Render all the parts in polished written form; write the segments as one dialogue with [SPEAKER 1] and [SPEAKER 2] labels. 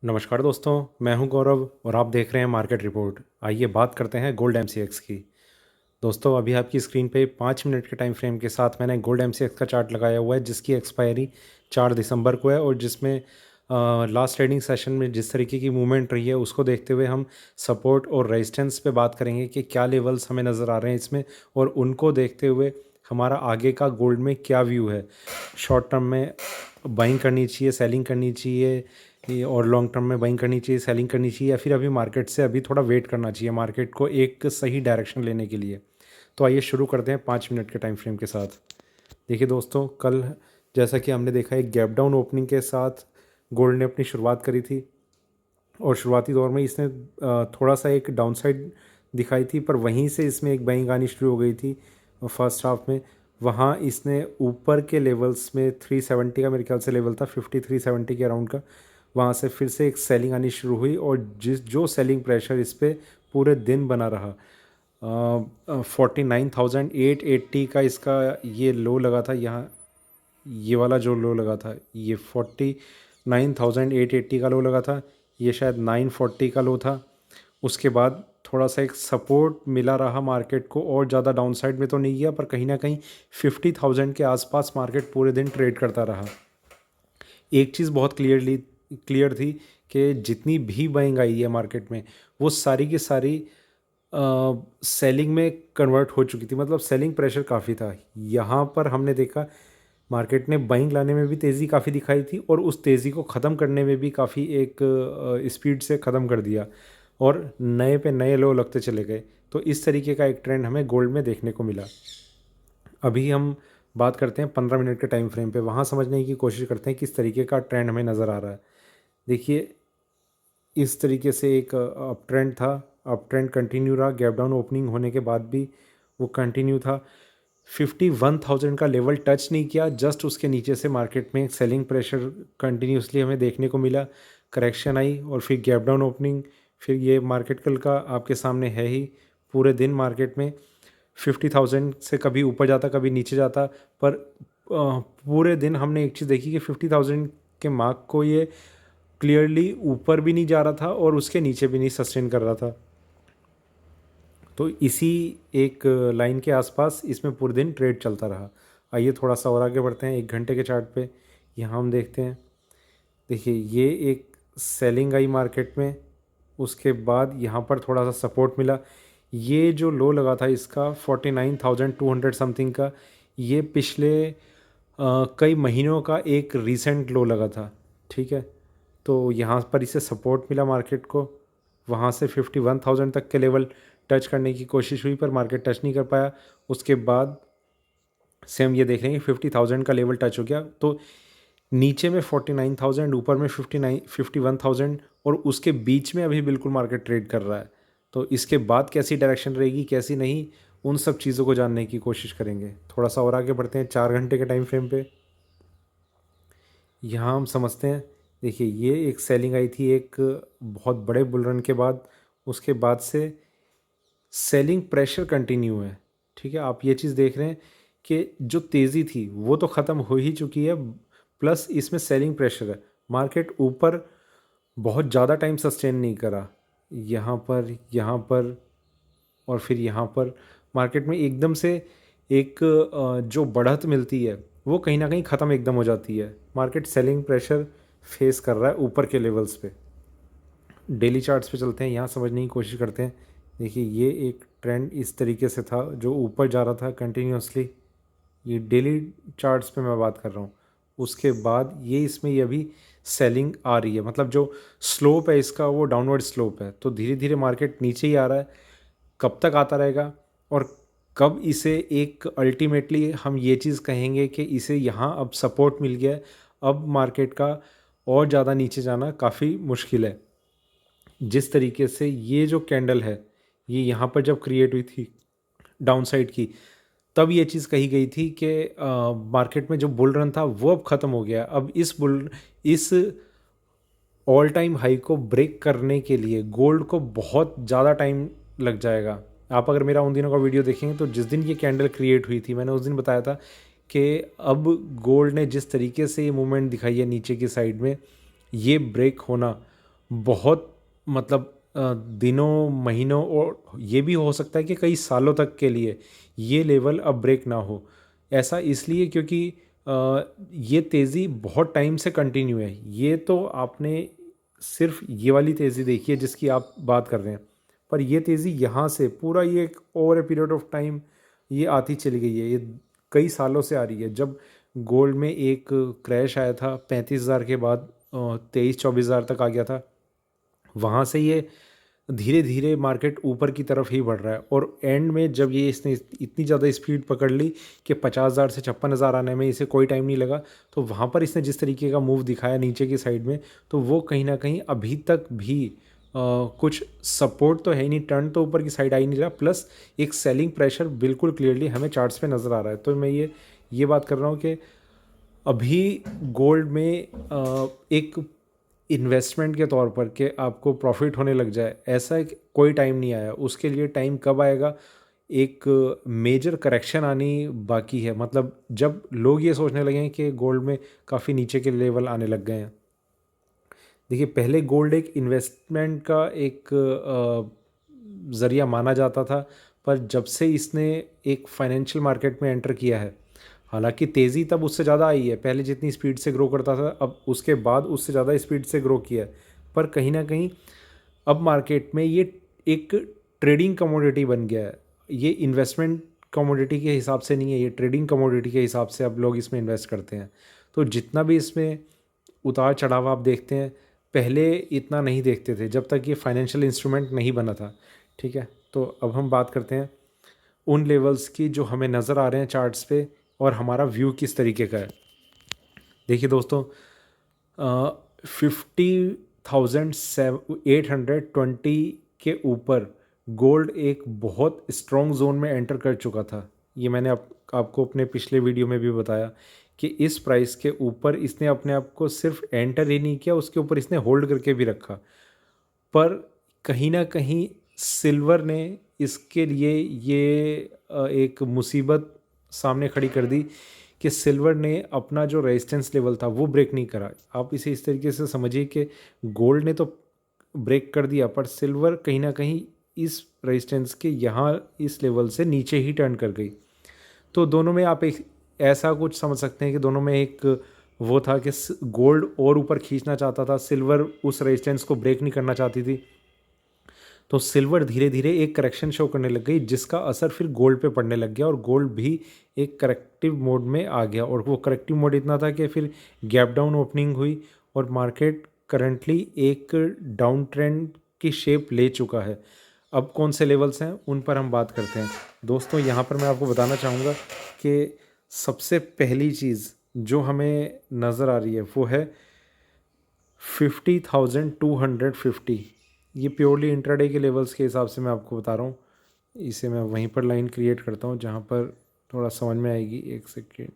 [SPEAKER 1] नमस्कार दोस्तों, मैं हूं गौरव और आप देख रहे हैं मार्केट रिपोर्ट। आइए बात करते हैं गोल्ड एमसीएक्स की। दोस्तों, अभी आपकी स्क्रीन पे 5 मिनट के टाइम फ्रेम के साथ मैंने गोल्ड एमसीएक्स का चार्ट लगाया हुआ है, जिसकी एक्सपायरी 4 दिसंबर को है और जिसमें लास्ट ट्रेडिंग सेशन में जिस तरीके की मूवमेंट रही है उसको देखते हुए हम सपोर्ट और रेजिस्टेंस पे बात करेंगे कि क्या लेवल्स हमें नज़र आ रहे हैं इसमें, और उनको देखते हुए हमारा आगे का गोल्ड में क्या व्यू है। शॉर्ट टर्म में बाइंग करनी चाहिए, सेलिंग करनी चाहिए, और लॉन्ग टर्म में बाइंग करनी चाहिए, सेलिंग करनी चाहिए, या फिर अभी मार्केट से अभी थोड़ा वेट करना चाहिए मार्केट को एक सही डायरेक्शन लेने के लिए। तो आइए शुरू करते हैं 5 मिनट के टाइम फ्रेम के साथ। देखिए दोस्तों, कल जैसा कि हमने देखा एक गैप डाउन ओपनिंग के साथ गोल्ड ने अपनी शुरुआत करी थी और शुरुआती दौर में इसने थोड़ा सा एक डाउनसाइड दिखाई थी, पर वहीं से इसमें एक बाइंग आनी शुरू हो गई थी फर्स्ट हाफ में। वहाँ इसने ऊपर के लेवल्स में 370 का मेरे ख्याल से लेवल था, 5370 के अराउंड का, वहाँ से फिर से एक सेलिंग आनी शुरू हुई और जो सेलिंग प्रेशर इस पर पूरे दिन बना रहा। 49,880 का इसका ये लो लगा था यहाँ, ये वाला जो लो लगा था ये 49,880 का लो लगा था, ये शायद 940 का लो था। उसके बाद थोड़ा सा एक सपोर्ट मिला रहा मार्केट को, और ज़्यादा डाउन साइड में तो नहीं गया, पर कहीं ना कहीं 50,000 के आसपास मार्केट पूरे दिन ट्रेड करता रहा। एक चीज़ बहुत क्लियर थी कि जितनी भी बाइंग आई है मार्केट में वो सारी की सारी सेलिंग में कन्वर्ट हो चुकी थी, मतलब सेलिंग प्रेशर काफ़ी था। यहाँ पर हमने देखा मार्केट ने बाइंग लाने में भी तेज़ी काफ़ी दिखाई थी और उस तेज़ी को ख़त्म करने में भी काफ़ी एक स्पीड से ख़त्म कर दिया और नए पे नए लो लगते चले गए। तो इस तरीके का एक ट्रेंड हमें गोल्ड में देखने को मिला। अभी हम बात करते हैं 15 मिनट के टाइम फ्रेम पे, वहाँ समझने की कोशिश करते हैं किस तरीके का ट्रेंड हमें नज़र आ रहा है। देखिए, इस तरीके से एक अप ट्रेंड था, अप ट्रेंड कंटिन्यू रहा, गैप डाउन ओपनिंग होने के बाद भी वो कंटिन्यू था। 51,000 का लेवल टच नहीं किया, जस्ट उसके नीचे से मार्केट में सेलिंग प्रेशर कंटिन्यूसली हमें देखने को मिला। करेक्शन आई और फिर गैप डाउन ओपनिंग, फिर ये मार्केट कल का आपके सामने है ही। पूरे दिन मार्केट में 50,000 से कभी ऊपर जाता कभी नीचे जाता, पर पूरे दिन हमने एक चीज़ देखी कि 50,000 के मार्क को ये क्लियरली ऊपर भी नहीं जा रहा था और उसके नीचे भी नहीं सस्टेन कर रहा था। तो इसी एक लाइन के आसपास इसमें पूरे दिन ट्रेड चलता रहा। आइए थोड़ा सा और आगे बढ़ते हैं 1 घंटे के चार्ट पे। यहाँ हम देखते हैं, देखिए ये एक सेलिंग आई मार्केट में, उसके बाद यहाँ पर थोड़ा सा सपोर्ट मिला। ये जो लो लगा था इसका 49,200 समथिंग का, ये पिछले कई महीनों का एक रीसेंट लो लगा था। ठीक है, तो यहाँ पर इसे सपोर्ट मिला मार्केट को, वहाँ से 51,000 तक के लेवल टच करने की कोशिश हुई पर मार्केट टच नहीं कर पाया। उसके बाद से हम ये देख रहे हैं कि 50,000 का लेवल टच हो गया, तो नीचे में 49,000, ऊपर में 51,000 और उसके बीच में अभी बिल्कुल मार्केट ट्रेड कर रहा है। तो इसके बाद कैसी डायरेक्शन रहेगी कैसी नहीं, उन सब चीज़ों को जानने की कोशिश करेंगे। थोड़ा सा और आगे बढ़ते हैं 4 घंटे के टाइम फ्रेम पे। यहाँ हम समझते हैं, देखिए ये एक सेलिंग आई थी एक बहुत बड़े बुल रन के बाद, उसके बाद से सेलिंग प्रेशर कंटिन्यू है। ठीक है, आप ये चीज़ देख रहे हैं कि जो तेज़ी थी वो तो ख़त्म हो ही चुकी है, प्लस इसमें सेलिंग प्रेशर है। मार्केट ऊपर बहुत ज़्यादा टाइम सस्टेन नहीं करा, यहाँ पर और फिर यहाँ पर मार्केट में एकदम से एक जो बढ़त मिलती है वो कहीं ना कहीं ख़त्म एकदम हो जाती है। मार्केट सेलिंग प्रेशर फेस कर रहा है ऊपर के लेवल्स पे। डेली चार्ट्स पे चलते हैं, यहाँ समझने की कोशिश करते हैं। देखिए ये एक ट्रेंड इस तरीके से था जो ऊपर जा रहा था कंटिन्यूसली, ये डेली चार्ट्स पे मैं बात कर रहा हूँ। उसके बाद ये इसमें ये अभी सेलिंग आ रही है, मतलब जो स्लोप है इसका वो डाउनवर्ड स्लोप है, तो धीरे धीरे मार्केट नीचे ही आ रहा है। कब तक आता रहेगा और कब इसे एक अल्टीमेटली हम ये चीज़ कहेंगे कि इसे यहाँ अब सपोर्ट मिल गया है, अब मार्केट का और ज़्यादा नीचे जाना काफ़ी मुश्किल है। जिस तरीके से ये जो कैंडल है ये यहाँ पर जब क्रिएट हुई थी डाउन साइड की, तब ये चीज़ कही गई थी कि मार्केट में जो बुल रन था वो अब ख़त्म हो गया। अब इस ऑल टाइम हाई को ब्रेक करने के लिए गोल्ड को बहुत ज़्यादा टाइम लग जाएगा। आप अगर मेरा उन दिनों का वीडियो देखेंगे तो जिस दिन ये कैंडल क्रिएट हुई थी मैंने उस दिन बताया था कि अब गोल्ड ने जिस तरीके से ये मूवमेंट दिखाई है नीचे की साइड में, ये ब्रेक होना बहुत मतलब दिनों महीनों और ये भी हो सकता है कि कई सालों तक के लिए ये लेवल अब ब्रेक ना हो। ऐसा इसलिए क्योंकि ये तेज़ी बहुत टाइम से कंटिन्यू है। ये तो आपने सिर्फ ये वाली तेज़ी देखी है जिसकी आप बात कर रहे हैं, पर ये तेज़ी यहाँ से पूरा ये एक over a period of time ये आती चली गई है। ये कई सालों से आ रही है। जब गोल्ड में एक क्रैश आया था 35,000 के बाद 23-24,000 तक आ गया था, वहाँ से ये धीरे धीरे मार्केट ऊपर की तरफ ही बढ़ रहा है। और एंड में जब ये इसने इतनी ज़्यादा स्पीड पकड़ ली कि 50,000 से 56,000 आने में इसे कोई टाइम नहीं लगा, तो वहाँ पर इसने जिस तरीके का मूव दिखाया नीचे की साइड में, तो वो कहीं ना कहीं अभी तक भी कुछ सपोर्ट तो है ही नहीं, टर्न तो ऊपर की साइड आ ही नहीं रहा, प्लस एक सेलिंग प्रेशर बिल्कुल क्लियरली हमें चार्ट्स पे नज़र आ रहा है। तो मैं ये बात कर रहा हूँ कि अभी गोल्ड में एक इन्वेस्टमेंट के तौर पर कि आपको प्रॉफिट होने लग जाए, ऐसा कोई टाइम नहीं आया। उसके लिए टाइम कब आएगा, एक मेजर करेक्शन आनी बाकी है। मतलब जब लोग ये सोचने लगे हैं कि गोल्ड में काफ़ी नीचे के लेवल आने लग गए हैं। देखिए, पहले गोल्ड एक इन्वेस्टमेंट का एक ज़रिया माना जाता था, पर जब से इसने एक फाइनेंशियल मार्केट में एंटर किया है, हालांकि तेज़ी तब उससे ज़्यादा आई है, पहले जितनी स्पीड से ग्रो करता था अब उसके बाद उससे ज़्यादा स्पीड से ग्रो किया है, पर कहीं ना कहीं अब मार्केट में ये एक ट्रेडिंग कमोडिटी बन गया है। ये इन्वेस्टमेंट कमोडिटी के हिसाब से नहीं है, ये ट्रेडिंग कमोडिटी के हिसाब से अब लोग इसमें इन्वेस्ट करते हैं। तो जितना भी इसमें उतार चढ़ाव आप देखते हैं, पहले इतना नहीं देखते थे जब तक ये फाइनेंशियल इंस्ट्रूमेंट नहीं बना था। ठीक है, तो अब हम बात करते हैं उन लेवल्स की जो हमें नज़र आ रहे हैं चार्ट्स पे, और हमारा व्यू किस तरीके का है। देखिए दोस्तों, 50,820 के ऊपर गोल्ड एक बहुत स्ट्रॉन्ग जोन में एंटर कर चुका था। ये मैंने आपको अपने पिछले वीडियो में भी बताया कि इस प्राइस के ऊपर इसने अपने आप को सिर्फ एंटर ही नहीं किया, उसके ऊपर इसने होल्ड करके भी रखा। पर कहीं ना कहीं सिल्वर ने इसके लिए ये एक मुसीबत सामने खड़ी कर दी कि सिल्वर ने अपना जो रेजिस्टेंस लेवल था वो ब्रेक नहीं करा। आप इसे इस तरीके से समझिए कि गोल्ड ने तो ब्रेक कर दिया, पर सिल्वर कहीं ना कहीं इस रेजिस्टेंस के यहाँ इस लेवल से नीचे ही टर्न कर गई। तो दोनों में आप एक ऐसा कुछ समझ सकते हैं कि दोनों में एक वो था कि गोल्ड और ऊपर खींचना चाहता था, सिल्वर उस रेजिस्टेंस को ब्रेक नहीं करना चाहती थी। तो सिल्वर धीरे धीरे एक करेक्शन शो करने लग गई, जिसका असर फिर गोल्ड पे पड़ने लग गया और गोल्ड भी एक करेक्टिव मोड में आ गया। और वो करेक्टिव मोड इतना था कि फिर गैप डाउन ओपनिंग हुई और मार्केट करंटली एक डाउन ट्रेंड की शेप ले चुका है। अब कौन से लेवल्स हैं उन पर हम बात करते हैं। दोस्तों, यहाँ पर मैं आपको बताना चाहूँगा कि सबसे पहली चीज़ जो हमें नज़र आ रही है वो है 50,250। ये प्योरली इंट्राडे के लेवल्स के हिसाब से मैं आपको बता रहा हूँ। इसे मैं वहीं पर लाइन क्रिएट करता हूँ जहाँ पर थोड़ा समझ में आएगी। एक सेकेंड।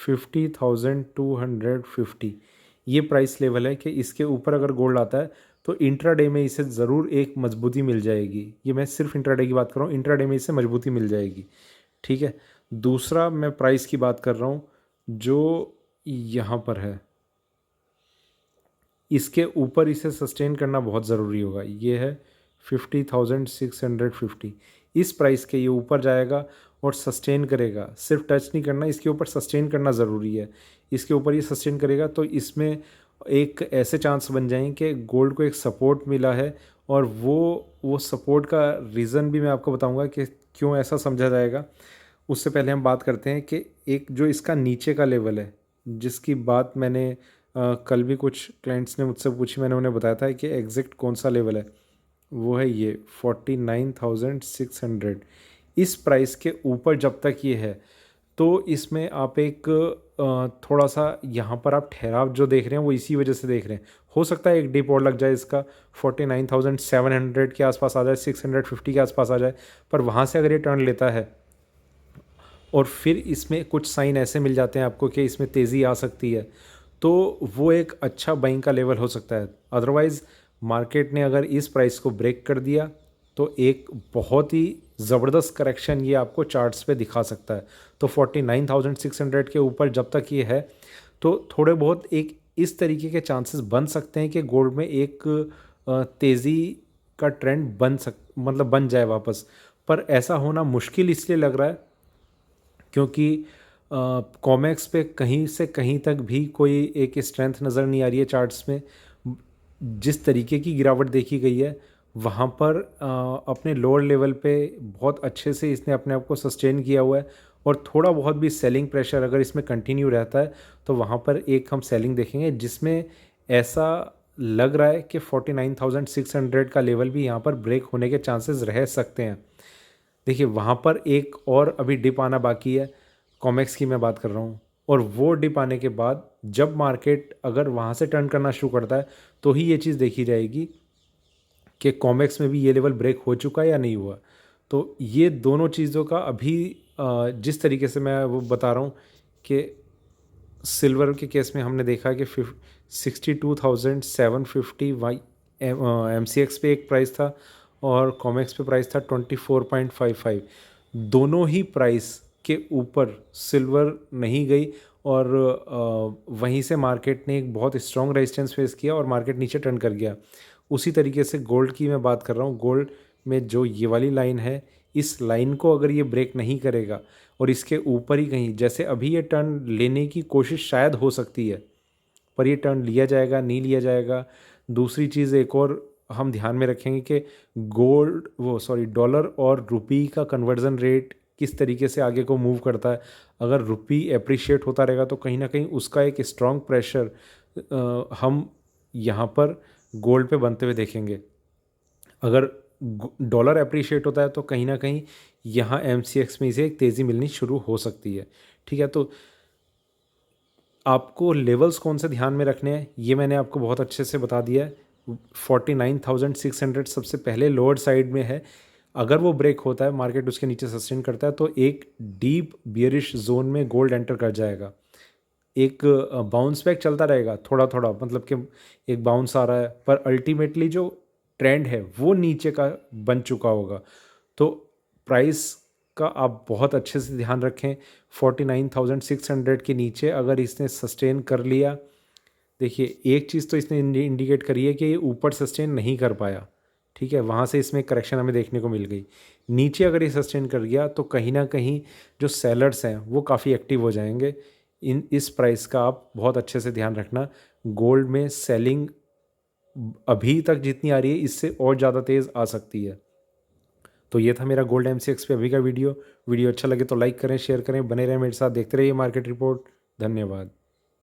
[SPEAKER 1] 50,250 ये प्राइस लेवल है कि इसके ऊपर अगर गोल्ड आता है तो इंट्राडे में इसे ज़रूर एक मजबूती मिल जाएगी। ये मैं सिर्फ इंट्राडे की बात कर रहा हूँ, इंट्राडे में इसे मजबूती मिल जाएगी। ठीक है, दूसरा मैं प्राइस की बात कर रहा हूँ जो यहाँ पर है, इसके ऊपर इसे सस्टेन करना बहुत ज़रूरी होगा। ये है 50,650। इस प्राइस के ये ऊपर जाएगा और सस्टेन करेगा, सिर्फ टच नहीं करना, इसके ऊपर सस्टेन करना ज़रूरी है। इसके ऊपर ये सस्टेन करेगा तो इसमें एक ऐसे चांस बन जाएं कि गोल्ड को एक सपोर्ट मिला है। और वो सपोर्ट का रीज़न भी मैं आपको बताऊंगा कि क्यों ऐसा समझा जाएगा। उससे पहले हम बात करते हैं कि एक जो इसका नीचे का लेवल है, जिसकी बात मैंने कल भी कुछ क्लाइंट्स ने मुझसे पूछी, मैंने उन्हें बताया था कि एग्जैक्ट कौन सा लेवल है। वो है ये 49,600। इस प्राइस के ऊपर जब तक ये है तो इसमें आप एक थोड़ा सा यहाँ पर आप ठहराव जो देख रहे हैं वो इसी वजह से देख रहे हैं। हो सकता है एक डिप और लग जाए, इसका 49,700 के आसपास आ जाए, 650 के आसपास आ जाए, पर वहाँ से अगर ये टर्न लेता है और फिर इसमें कुछ साइन ऐसे मिल जाते हैं आपको कि इसमें तेज़ी आ सकती है, तो वो एक अच्छा बाइंग का लेवल हो सकता है। अदरवाइज़ मार्केट ने अगर इस प्राइस को ब्रेक कर दिया तो एक बहुत ही ज़बरदस्त करेक्शन ये आपको चार्ट्स पे दिखा सकता है। तो 49,600 के ऊपर जब तक ये है तो थोड़े बहुत एक इस तरीके के चांसेस बन सकते हैं कि गोल्ड में एक तेज़ी का ट्रेंड बन जाए वापस। पर ऐसा होना मुश्किल इसलिए लग रहा है क्योंकि कॉमेक्स पे कहीं से कहीं तक भी कोई एक स्ट्रेंथ नज़र नहीं आ रही है चार्ट्स में। जिस तरीके की गिरावट देखी गई है वहाँ पर अपने लोअर लेवल पे बहुत अच्छे से इसने अपने आप को सस्टेन किया हुआ है, और थोड़ा बहुत भी सेलिंग प्रेशर अगर इसमें कंटिन्यू रहता है तो वहाँ पर एक हम सेलिंग देखेंगे, जिसमें ऐसा लग रहा है कि 49,600 का लेवल भी यहाँ पर ब्रेक होने के चांसेस रह सकते हैं। देखिए वहाँ पर एक और अभी डिप आना बाकी है, कॉमेक्स की मैं बात कर रहा हूँ, और वो डिप आने के बाद जब मार्केट अगर वहाँ से टर्न करना शुरू करता है तो ही ये चीज़ देखी जाएगी कि कॉमेक्स में भी ये लेवल ब्रेक हो चुका है या नहीं हुआ। तो ये दोनों चीज़ों का अभी जिस तरीके से मैं वो बता रहा हूँ कि सिल्वर के केस में हमने देखा कि 62,750 MCX पे एक प्राइस था और कॉमेक्स पे प्राइस था 24.55। दोनों ही प्राइस के ऊपर सिल्वर नहीं गई, और वहीं से मार्केट ने एक बहुत स्ट्रॉन्ग रेजिस्टेंस फेस किया और मार्केट नीचे टर्न कर गया। उसी तरीके से गोल्ड की मैं बात कर रहा हूँ, गोल्ड में जो ये वाली लाइन है, इस लाइन को अगर ये ब्रेक नहीं करेगा और इसके ऊपर ही कहीं, जैसे अभी ये टर्न लेने की कोशिश शायद हो सकती है, पर ये टर्न लिया जाएगा नहीं लिया जाएगा। दूसरी चीज़ एक और हम ध्यान में रखेंगे कि डॉलर और रुपी का कन्वर्जन रेट किस तरीके से आगे को मूव करता है। अगर रुपी अप्रिशिएट होता रहेगा तो कहीं ना कहीं उसका एक स्ट्रॉन्ग प्रेशर हम यहाँ पर गोल्ड पे बनते हुए देखेंगे। अगर डॉलर अप्रिशिएट होता है तो कहीं ना कहीं यहाँ MCX में इसे एक तेज़ी मिलनी शुरू हो सकती है। ठीक है, तो आपको लेवल्स कौन से ध्यान में रखने हैं ये मैंने आपको बहुत अच्छे से बता दिया है। 49,600 सबसे पहले लोअर साइड में है, अगर वो ब्रेक होता है, मार्केट उसके नीचे सस्टेन करता है, तो एक डीप बियरिश जोन में गोल्ड एंटर कर जाएगा। एक बाउंस बैक चलता रहेगा थोड़ा थोड़ा, मतलब कि एक बाउंस आ रहा है, पर अल्टीमेटली जो ट्रेंड है वो नीचे का बन चुका होगा। तो प्राइस का आप बहुत अच्छे से ध्यान रखें। 49,600 के नीचे अगर इसने सस्टेन कर लिया, देखिए एक चीज़ तो इसने इंडिकेट करी है कि ये ऊपर सस्टेन नहीं कर पाया। ठीक है, वहाँ से इसमें करेक्शन हमें देखने को मिल गई। नीचे अगर ये सस्टेन कर गया तो कहीं ना कहीं जो सेलर्स हैं वो काफ़ी एक्टिव हो जाएंगे। इस प्राइस का आप बहुत अच्छे से ध्यान रखना। गोल्ड में सेलिंग अभी तक जितनी आ रही है इससे और ज़्यादा तेज़ आ सकती है। तो ये था मेरा गोल्ड MCX पे अभी का वीडियो अच्छा लगे तो लाइक करें, शेयर करें, बने रहें मेरे साथ, देखते रहिए मार्केट रिपोर्ट। धन्यवाद।